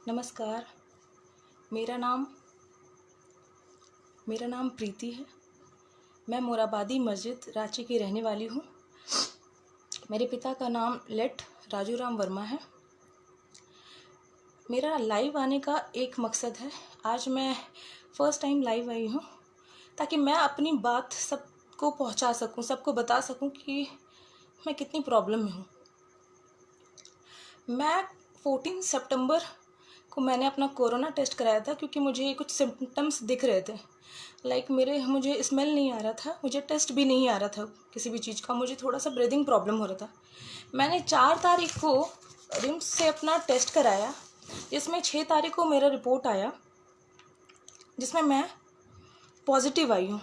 नमस्कार। मेरा नाम मेरा नाम प्रीति है। मैं मोराबादी मस्जिद रांची की रहने वाली हूँ। मेरे पिता का नाम लेट राजू राम वर्मा है। मेरा लाइव आने का एक मकसद है। आज मैं फ़र्स्ट टाइम लाइव आई हूँ ताकि मैं अपनी बात सबको पहुँचा सकूँ, सबको बता सकूँ कि मैं कितनी प्रॉब्लम में हूँ। मैं 14 सितंबर को मैंने अपना कोरोना टेस्ट कराया था क्योंकि मुझे कुछ सिम्टम्स दिख रहे थे। मुझे स्मेल नहीं आ रहा था, मुझे टेस्ट भी नहीं आ रहा था किसी भी चीज़ का, मुझे थोड़ा सा ब्रीदिंग प्रॉब्लम हो रहा था। मैंने 4 तारीख को रिम्स से अपना टेस्ट कराया, जिसमें 6 तारीख को मेरा रिपोर्ट आया, जिसमें मैं पॉजिटिव आई हूँ।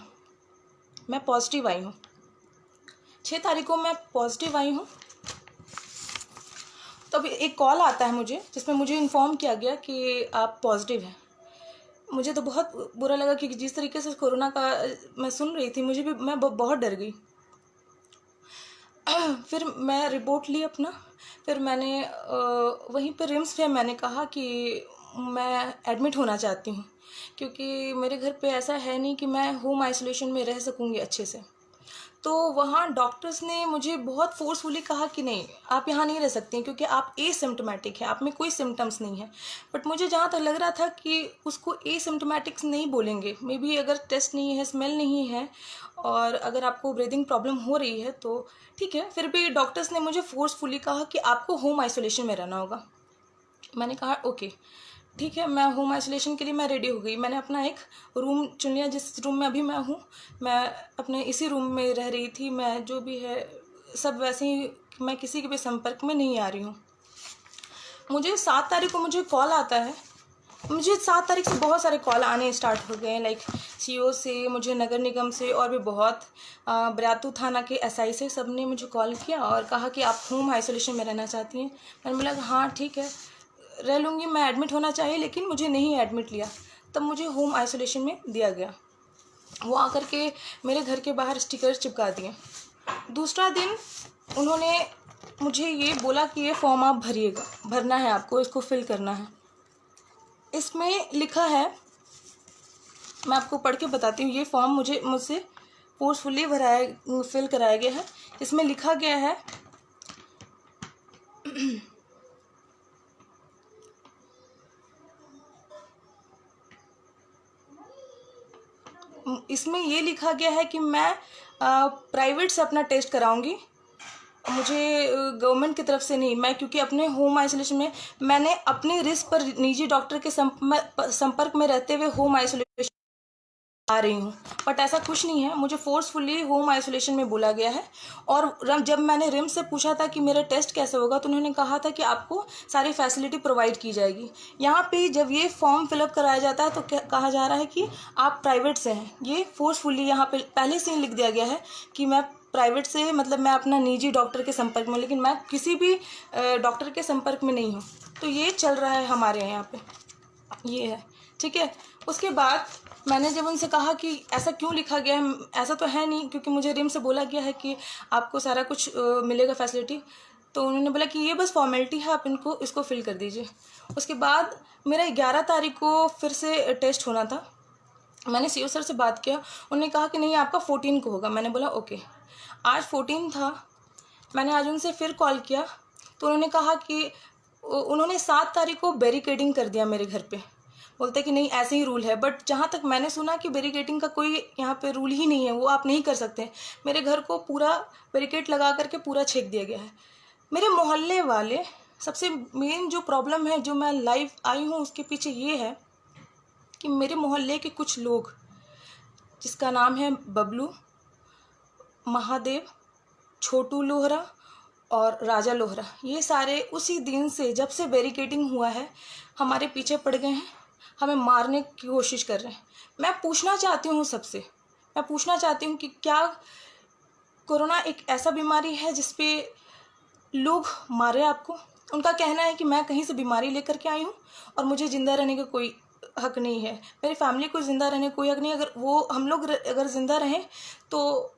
6 तारीख को मैं पॉजिटिव आई हूँ। तब एक कॉल आता है मुझे, जिसमें मुझे इन्फॉर्म किया गया कि आप पॉजिटिव हैं। मुझे तो बहुत बुरा लगा क्योंकि जिस तरीके से कोरोना का मैं सुन रही थी, मैं बहुत डर गई। फिर मैं रिपोर्ट ली अपना। फिर मैंने वहीं पर रिम्स पे मैंने कहा कि मैं एडमिट होना चाहती हूँ, क्योंकि मेरे घर पे ऐसा है नहीं कि मैं होम आइसोलेशन में रह सकूँगी अच्छे से। तो वहाँ डॉक्टर्स ने मुझे बहुत फोर्सफुली कहा कि नहीं, आप यहाँ नहीं रह सकती हैं क्योंकि आप एसिम्प्टोमेटिक है, आप में कोई सिम्टम्स नहीं है। बट मुझे जहाँ तक लग रहा था कि उसको एसिम्प्टोमेटिक्स नहीं बोलेंगे, मे बी अगर टेस्ट नहीं है, स्मेल नहीं है और अगर आपको ब्रीदिंग प्रॉब्लम हो रही है तो ठीक है। फिर भी डॉक्टर्स ने मुझे फोर्सफुली कहा कि आपको होम आइसोलेशन में रहना होगा। मैंने कहा ओके ठीक है, मैं होम आइसोलेशन के लिए मैं रेडी हो गई। मैंने अपना एक रूम चुन लिया, जिस रूम में अभी मैं हूँ। मैं अपने इसी रूम में रह रही थी। मैं जो भी है सब वैसे ही, मैं किसी के भी संपर्क में नहीं आ रही हूँ। मुझे 7 तारीख को मुझे कॉल आता है। मुझे 7 तारीख से बहुत सारे कॉल आने स्टार्ट हो गए हैं, लाइक सीओ से, मुझे नगर निगम से और भी बहुत बरियातू थाना के एसआई से, सब ने मुझे कॉल किया और कहा कि आप होम आइसोलेशन में रहना चाहती हैं। मैंने बोला हाँ ठीक है, रह लूँगी। मैं एडमिट होना चाहिए, लेकिन मुझे नहीं एडमिट लिया। तब मुझे होम आइसोलेशन में दिया गया। वो आकर के मेरे घर के बाहर स्टिकर चिपका दिए। दूसरा दिन उन्होंने मुझे ये बोला कि ये फॉर्म आप भरिएगा, भरना है आपको, इसको फिल करना है। इसमें लिखा है, मैं आपको पढ़ के बताती हूँ। ये फॉर्म मुझसे फोर्सफुली फिल कराया गया है। इसमें लिखा गया है इसमें ये लिखा गया है कि मैं प्राइवेट से अपना टेस्ट कराऊंगी, मुझे गवर्नमेंट की तरफ से नहीं। मैं क्योंकि अपने होम आइसोलेशन में मैंने अपने रिस्क पर निजी डॉक्टर के संपर्क में रहते हुए होम आइसोलेशन आ रही हूँ। बट ऐसा कुछ नहीं है, मुझे फोर्सफुली होम आइसोलेशन में बोला गया है। और जब मैंने रिम्स से पूछा था कि मेरा टेस्ट कैसे होगा, तो उन्होंने कहा था कि आपको सारी फैसिलिटी प्रोवाइड की जाएगी। यहाँ पे जब ये फॉर्म फिलअप कराया जाता है तो कहा जा रहा है कि आप प्राइवेट से हैं। ये फोर्सफुली यहाँ पे पहले से ही लिख दिया गया है कि मैं प्राइवेट से, मतलब मैं अपना निजी डॉक्टर के संपर्क में, लेकिन मैं किसी भी डॉक्टर के संपर्क में नहीं हूँ। तो ये चल रहा है हमारे यहाँ पे, ये है ठीक है। उसके बाद मैंने जब उनसे कहा कि ऐसा क्यों लिखा गया है, ऐसा तो है नहीं, क्योंकि मुझे रिम से बोला गया है कि आपको सारा कुछ मिलेगा फैसिलिटी। तो उन्होंने बोला कि ये बस फॉर्मेलिटी है, आप इसको फिल कर दीजिए। उसके बाद मेरा 11 तारीख को फिर से टेस्ट होना था। मैंने सीओ सर से बात किया, उन्होंने कहा कि नहीं आपका 14 को होगा। मैंने बोला ओके। आज 14 था। मैंने आज उनसे फिर कॉल किया तो उन्होंने कहा कि उन्होंने 7 तारीख को बैरिकेडिंग कर दिया मेरे घर पे। बोलते कि नहीं ऐसे ही रूल है, बट जहाँ तक मैंने सुना कि बैरिकेडिंग का कोई यहाँ पे रूल ही नहीं है, वो आप नहीं कर सकते। मेरे घर को पूरा बैरिकेड लगा करके पूरा छेक दिया गया है। मेरे मोहल्ले वाले, सबसे मेन जो प्रॉब्लम है, जो मैं लाइव आई हूँ उसके पीछे ये है कि मेरे मोहल्ले के कुछ लोग, जिसका नाम है बबलू, महादेव, छोटू लोहरा और राजा लोहरा, ये सारे उसी दिन से, जब से बैरिकेडिंग हुआ है, हमारे पीछे पड़ गए हैं, हमें मारने की कोशिश कर रहे हैं। मैं पूछना चाहती हूँ कि क्या कोरोना एक ऐसा बीमारी है जिस पे लोग मारे आपको? उनका कहना है कि मैं कहीं से बीमारी लेकर के आई हूँ और मुझे ज़िंदा रहने का कोई हक नहीं है, मेरी फैमिली को ज़िंदा रहने का कोई हक नहीं। अगर हम लोग अगर ज़िंदा रहें तो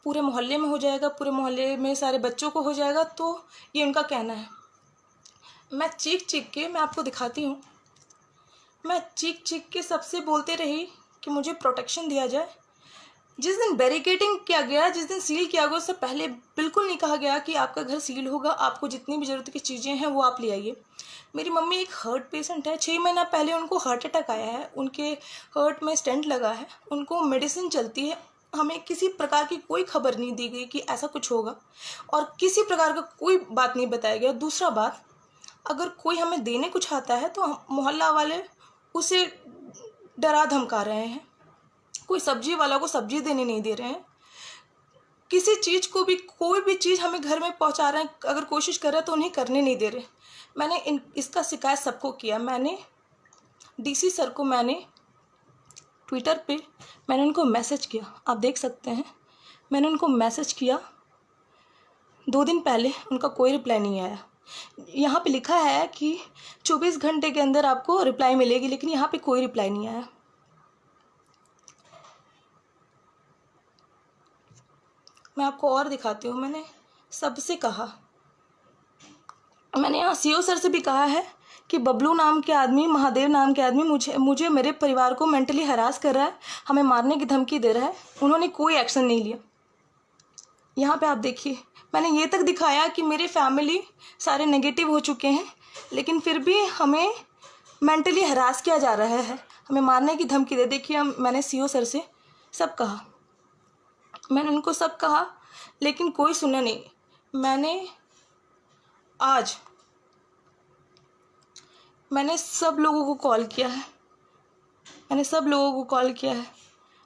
पूरे मोहल्ले में हो जाएगा, पूरे मोहल्ले में सारे बच्चों को हो जाएगा। तो ये उनका कहना है। मैं चीख चीख के, मैं आपको दिखाती हूँ, मैं चीख चीख के सबसे बोलते रही कि मुझे प्रोटेक्शन दिया जाए। जिस दिन बैरिकेडिंग किया गया, जिस दिन सील किया गया, उससे पहले बिल्कुल नहीं कहा गया कि आपका घर सील होगा, आपको जितनी भी ज़रूरत की चीज़ें हैं वो आप ले आइए। मेरी मम्मी एक हार्ट पेशेंट है, 6 महीना पहले उनको हार्ट अटैक आया है, उनके हार्ट में स्टेंट लगा है, उनको मेडिसिन चलती है। हमें किसी प्रकार की कोई खबर नहीं दी गई कि ऐसा कुछ होगा, और किसी प्रकार का कोई बात नहीं बताया गया। दूसरा बात, अगर कोई हमें देने कुछ आता है तो मोहल्ला वाले उसे डरा धमका रहे हैं, कोई सब्जी वाला को सब्जी देने नहीं दे रहे हैं, किसी चीज़ को भी, कोई भी चीज़ हमें घर में पहुंचा रहे हैं, अगर कोशिश कर रहे हैं तो उन्हें करने नहीं दे रहे। मैंने इसका शिकायत सबको किया। मैंने डीसी सर को, मैंने ट्विटर पे मैंने उनको मैसेज किया, आप देख सकते हैं, मैंने उनको मैसेज किया 2 दिन पहले, उनका कोई रिप्लाई नहीं आया। यहाँ पे लिखा है कि 24 घंटे के अंदर आपको रिप्लाई मिलेगी, लेकिन यहाँ पे कोई रिप्लाई नहीं आया। मैं आपको और दिखाती हूँ। मैंने सबसे कहा, मैंने यहाँ सीओ सर से भी कहा है कि बबलू नाम के आदमी, महादेव नाम के आदमी मुझे मेरे परिवार को मेंटली हरास कर रहा है, हमें मारने की धमकी दे रहा है। उन्होंने कोई एक्शन नहीं लिया। यहाँ पे आप देखिए, मैंने ये तक दिखाया कि मेरे फैमिली सारे नेगेटिव हो चुके हैं, लेकिन फिर भी हमें मेंटली हरास किया जा रहा है, हमें मारने की धमकी दे। देखिए, मैंने सीओ सर से सब कहा, मैंने उनको सब कहा, लेकिन कोई सुना नहीं। मैंने सब लोगों को कॉल किया है,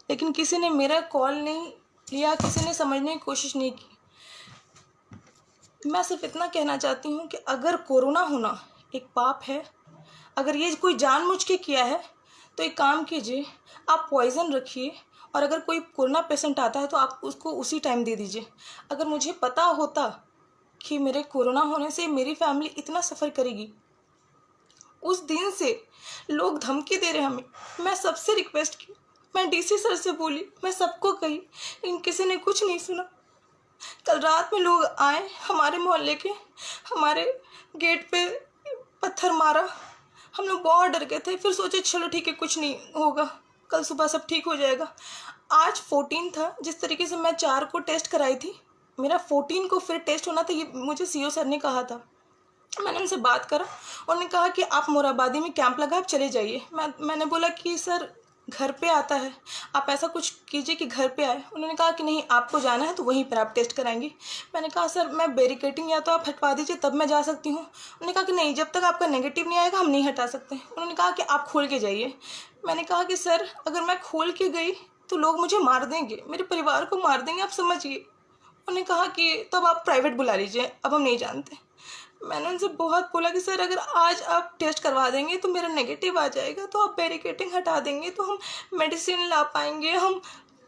लेकिन किसी ने मेरा कॉल नहीं लिया, किसी ने समझने की कोशिश नहीं की। मैं सिर्फ इतना कहना चाहती हूँ कि अगर कोरोना होना एक पाप है, अगर ये कोई जानबूझ के किया है, तो एक काम कीजिए, आप पॉइज़न रखिए, और अगर कोई कोरोना पेशेंट आता है तो आप उसको उसी टाइम दे दीजिए। अगर मुझे पता होता कि मेरे कोरोना होने से मेरी फैमिली इतना सफ़र करेगी, उस दिन से लोग धमकी दे रहे हैं हमें। मैं सबसे रिक्वेस्ट की, मैं डीसी सर से बोली, मैं सबको कही, लेकिन किसी ने कुछ नहीं सुना। कल रात में लोग आए हमारे मोहल्ले के, हमारे गेट पे पत्थर मारा, हम लोग बहुत डर गए थे। फिर सोचे चलो ठीक है, कुछ नहीं होगा, कल सुबह सब ठीक हो जाएगा। आज 14 था, जिस तरीके से मैं 4 को टेस्ट कराई थी, मेरा 14 को फिर टेस्ट होना था, ये मुझे सीओ सर ने कहा था। मैंने उनसे बात करा, उन्होंने कहा कि आप मोराबादी में कैंप लगा, आप चले जाइए। मैंने बोला कि सर घर पे आता है, आप ऐसा कुछ कीजिए कि घर पे आए। उन्होंने कहा कि नहीं, आपको जाना है तो वहीं पर आप टेस्ट कराएंगे। मैंने कहा सर मैं बैरिकेडिंग या तो आप हटवा दीजिए, तब मैं जा सकती हूँ। उन्होंने कहा कि नहीं, जब तक आपका नेगेटिव नहीं आएगा हम नहीं हटा सकते। उन्होंने कहा कि आप खोल के जाइए। मैंने कहा कि सर अगर मैं खोल के गई तो लोग मुझे मार देंगे, मेरे परिवार को मार देंगे, आप समझिए। उन्होंने कहा कि तब आप प्राइवेट बुला लीजिए, अब हम नहीं जानते। मैंने उनसे बहुत बोला कि सर अगर आज आप टेस्ट करवा देंगे तो मेरा नेगेटिव आ जाएगा, तो आप बैरिकेडिंग हटा देंगे तो हम मेडिसिन ला पाएंगे, हम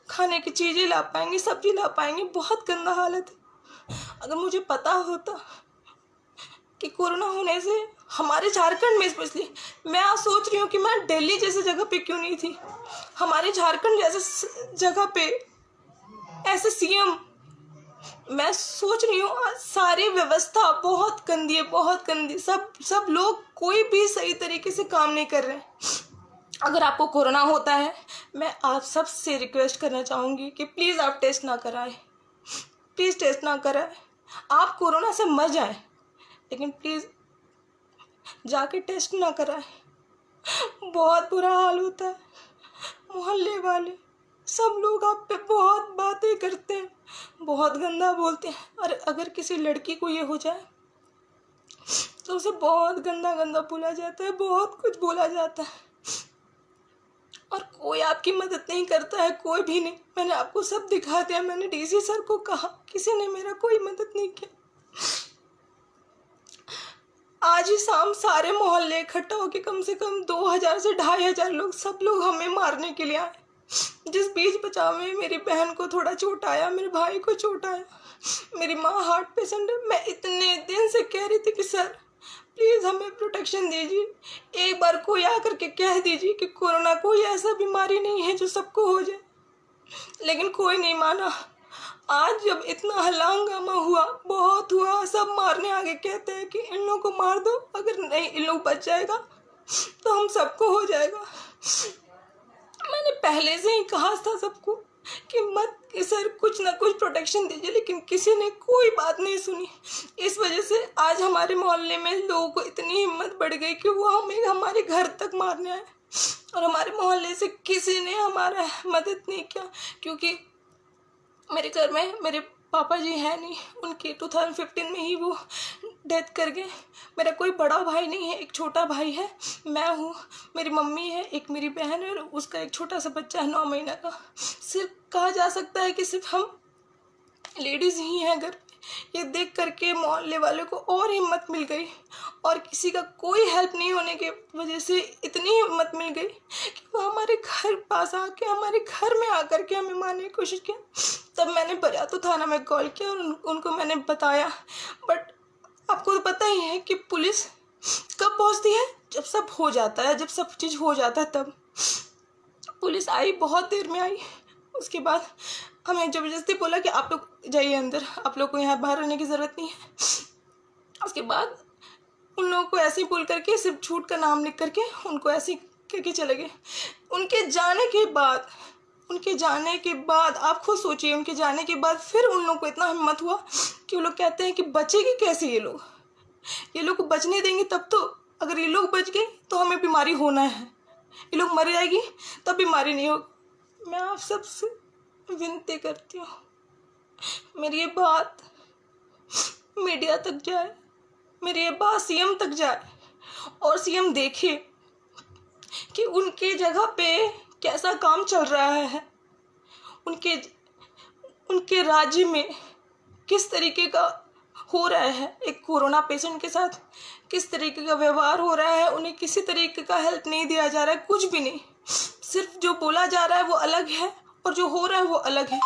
खाने की चीज़ें ला पाएंगे, सब्जी ला पाएंगे। बहुत गंदा हालत है। अगर मुझे पता होता कि कोरोना होने से हमारे झारखंड में, स्पेशली मैं आज सोच रही हूँ कि मैं दिल्ली जैसे जगह पे क्यों नहीं थी। हमारे झारखंड जैसे जगह पे ऐसे सीएम, मैं सोच रही हूँ सारी व्यवस्था बहुत गंदी है, बहुत गंदी। सब लोग कोई भी सही तरीके से काम नहीं कर रहे हैं। अगर आपको कोरोना होता है, मैं आप सब से रिक्वेस्ट करना चाहूँगी कि प्लीज़ आप टेस्ट ना कराएं, प्लीज़ टेस्ट ना कराएं। आप कोरोना से मर जाएं, लेकिन प्लीज़ जाके टेस्ट ना कराएं। बहुत बुरा हाल होता है। मोहल्ले वाले सब लोग आप पे बहुत बातें करते हैं, बहुत गंदा बोलते हैं, और अगर किसी लड़की को ये हो जाए तो उसे बहुत गंदा गंदा बोला जाता है, बहुत कुछ बोला जाता है, और कोई आपकी मदद नहीं करता है, कोई भी नहीं। मैंने आपको सब दिखा दिया, मैंने डीसी सर को कहा, किसी ने मेरा कोई मदद नहीं किया। आज ही शाम सारे मोहल्ले इकट्ठा होकर कम से कम 2000 से 2500 लोग, सब लोग हमें मारने के लिए आए। जिस बीच बचाव में मेरी बहन को थोड़ा चोट आया, मेरे भाई को चोट आया, मेरी माँ हार्ट पेशेंट है। मैं इतने दिन से कह रही थी कि सर प्लीज़ हमें प्रोटेक्शन दीजिए, एक बार कोई आकर के कह दीजिए कि कोरोना कोई ऐसा बीमारी नहीं है जो सबको हो जाए, लेकिन कोई नहीं माना। आज जब इतना हल्ला हंगामा हुआ, बहुत हुआ, सब मारने आगे कहते हैं कि इन लोगों को मार दो, अगर नहीं इन लोग बच जाएगा तो हम सबको हो जाएगा। मैंने पहले से ही कहा था सबको कि मत कि सर कुछ ना कुछ प्रोटेक्शन दीजिए, लेकिन किसी ने कोई बात नहीं सुनी। इस वजह से आज हमारे मोहल्ले में लोगों को इतनी हिम्मत बढ़ गई कि वो हमें हमारे घर तक मारने आए, और हमारे मोहल्ले से किसी ने हमारा मदद नहीं किया, क्योंकि मेरे घर में मेरे पापा जी हैं नहीं, उनके 2015 में ही वो डेथ कर गए। मेरा कोई बड़ा भाई नहीं है, एक छोटा भाई है, मैं हूँ, मेरी मम्मी है, एक मेरी बहन है, और उसका एक छोटा सा बच्चा है 9 महीने का। सिर्फ कहा जा सकता है कि सिर्फ हम लेडीज़ ही हैं घर पे। ये देख करके मोहल्ले वालों को और हिम्मत मिल गई, और किसी का कोई हेल्प नहीं होने की वजह से इतनी हिम्मत मिल गई कि वो हमारे घर पास आके हमारे घर में आकर के हमें मारने की कोशिश की। तब मैंने बरियातू थाना में कॉल किया और उनको मैंने बताया। बट आपको तो पता ही है कि पुलिस कब पहुंचती है, जब सब हो जाता है, जब सब चीज़ हो जाता है तब। पुलिस आई, बहुत देर में आई। उसके बाद हमें ज़बरदस्ती बोला कि आप लोग जाइए अंदर, आप लोग को यहाँ बाहर रहने की ज़रूरत नहीं है। उसके बाद उन लोगों को ऐसे ही बोल करके सिर्फ झूठ का नाम लिख करके उनको ऐसे ही करके चले गए। उनके जाने के बाद आप खुद सोचिए, उनके जाने के बाद फिर उन लोगों को इतना हिम्मत हुआ कि वो लोग कहते हैं कि बचेगी कैसे ये लोग को बचने देंगे तब तो, अगर ये लोग बच गए तो हमें बीमारी होना है, ये लोग मर जाएगी तब बीमारी नहीं होगी। मैं आप सबसे विनती करती हूँ, मेरी ये बात मीडिया तक जाए, मेरी ये बात सीएम तक जाए, और सीएम देखे कि उनके जगह पे कैसा काम चल रहा है, उनके राज्य में किस तरीके का हो रहा है, एक कोरोना पेशेंट के साथ किस तरीके का व्यवहार हो रहा है। उन्हें किसी तरीके का हेल्प नहीं दिया जा रहा है, कुछ भी नहीं। सिर्फ जो बोला जा रहा है वो अलग है और जो हो रहा है वो अलग है।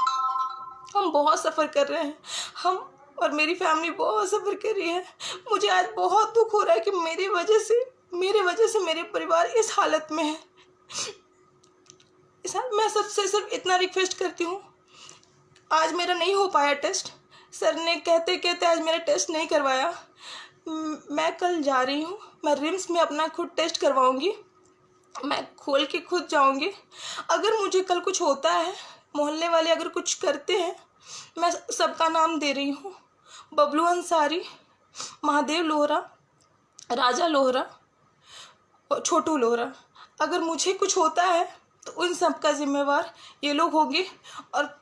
हम बहुत सफ़र कर रहे हैं, हम और मेरी फैमिली बहुत सफ़र कर रही है। मुझे आज बहुत दुख हो रहा है कि मेरी वजह से मेरे परिवार इस हालत में है। मैं सबसे सिर्फ इतना रिक्वेस्ट करती हूँ, आज मेरा नहीं हो पाया टेस्ट, सर ने कहते कहते आज मेरा टेस्ट नहीं करवाया। मैं कल जा रही हूँ, मैं रिम्स में अपना खुद टेस्ट करवाऊँगी, मैं खोल के खुद जाऊँगी। अगर मुझे कल कुछ होता है, मोहल्ले वाले अगर कुछ करते हैं, मैं सबका नाम दे रही हूँ, बबलू अंसारी, महादेव लोहरा, राजा लोहरा और छोटू लोहरा। अगर मुझे कुछ होता है तो उन सब का जिम्मेवार ये लोग होंगे, और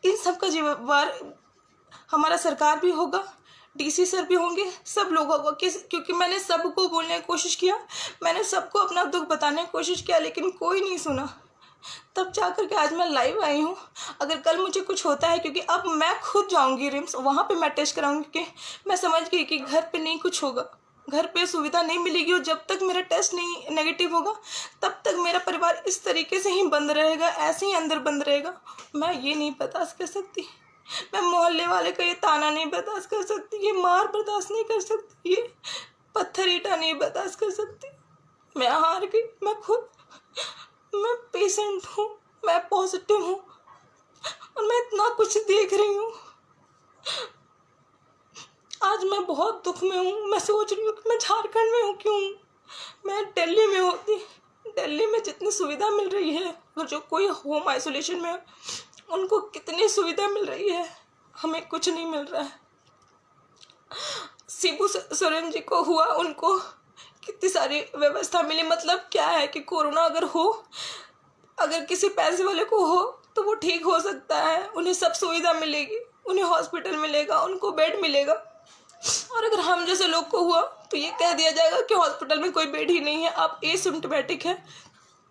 इन सब का जिम्मेवार हमारा सरकार भी होगा, डीसी सर भी होंगे, सब लोग होगा। क्योंकि मैंने सबको बोलने की कोशिश किया, मैंने सबको अपना दुख बताने की कोशिश किया, लेकिन कोई नहीं सुना। तब जा कर के आज मैं लाइव आई हूँ। अगर कल मुझे कुछ होता है, क्योंकि अब मैं खुद जाऊँगी रिम्स, वहाँ पे मैं टेस्ट कराऊँगी, क्योंकि मैं समझ गई कि घर पे नहीं कुछ होगा, घर पे सुविधा नहीं मिलेगी, और जब तक मेरा टेस्ट नहीं नेगेटिव होगा तब तक मेरा परिवार इस तरीके से ही बंद रहेगा, ऐसे ही अंदर बंद रहेगा। मैं ये नहीं बर्दाश्त कर सकती, मैं मोहल्ले वाले का ये ताना नहीं बर्दाश्त कर सकती, ये मार बर्दाश्त नहीं कर सकती, ये पत्थर ईंटा नहीं बर्दाश्त कर सकती। मैं हार गई। मैं पेशेंट हूँ, मैं पॉजिटिव हूँ, और मैं इतना कुछ देख रही हूँ। आज मैं बहुत दुख में हूँ। मैं सोच रही हूँ कि मैं झारखंड में हूँ क्यों, मैं दिल्ली में होती। दिल्ली में जितनी सुविधा मिल रही है, और जो कोई होम आइसोलेशन में उनको कितनी सुविधा मिल रही है, हमें कुछ नहीं मिल रहा है। शिबू सोरेन जी को हुआ, उनको कितनी सारी व्यवस्था मिली। मतलब क्या है कि कोरोना अगर किसी पैसे वाले को हो तो वो ठीक हो सकता है, उन्हें सब सुविधा मिलेगी, उन्हें हॉस्पिटल मिलेगा, उनको बेड मिलेगा। और अगर हम जैसे लोग को हुआ तो ये कह दिया जाएगा कि हॉस्पिटल में कोई बेड ही नहीं है, आप एसिम्प्टोमेटिक है,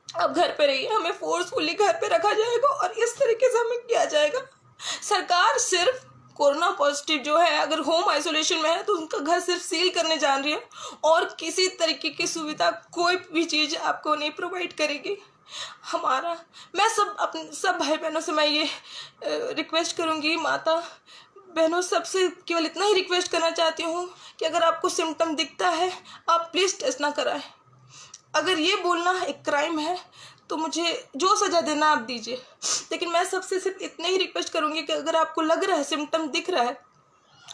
आप घर पे रहिए। हमें फोर्सफुली घर पे रखा जाएगा और इस तरीके से हमें किया जाएगा। सरकार सिर्फ कोरोना पॉजिटिव जो है अगर होम आइसोलेशन में है तो उनका घर सिर्फ सील करने जान रही है, और किसी तरीके की सुविधा कोई भी चीज़ आपको नहीं प्रोवाइड करेगी। मैं सब भाई बहनों से मैं ये रिक्वेस्ट करूँगी, माता बहनों सबसे केवल इतना ही रिक्वेस्ट करना चाहती हूँ कि अगर आपको सिम्टम दिखता है आप प्लीज़ टेस्ट ना कराएं। अगर ये बोलना एक क्राइम है तो मुझे जो सज़ा देना आप दीजिए, लेकिन मैं सबसे सिर्फ इतने ही रिक्वेस्ट करूँगी कि अगर आपको लग रहा है, सिम्टम दिख रहा है,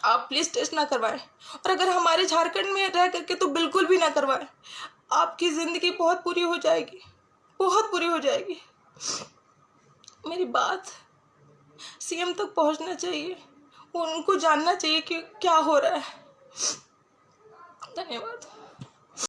आप प्लीज़ टेस्ट ना करवाएं। और अगर हमारे झारखंड में रह करके तो बिल्कुल भी ना करवाएं। आपकी ज़िंदगी बहुत बुरी हो जाएगी, बहुत बुरी हो जाएगी। मेरी बात सीएम तक पहुंचना चाहिए, उनको जानना चाहिए कि क्या हो रहा है। धन्यवाद।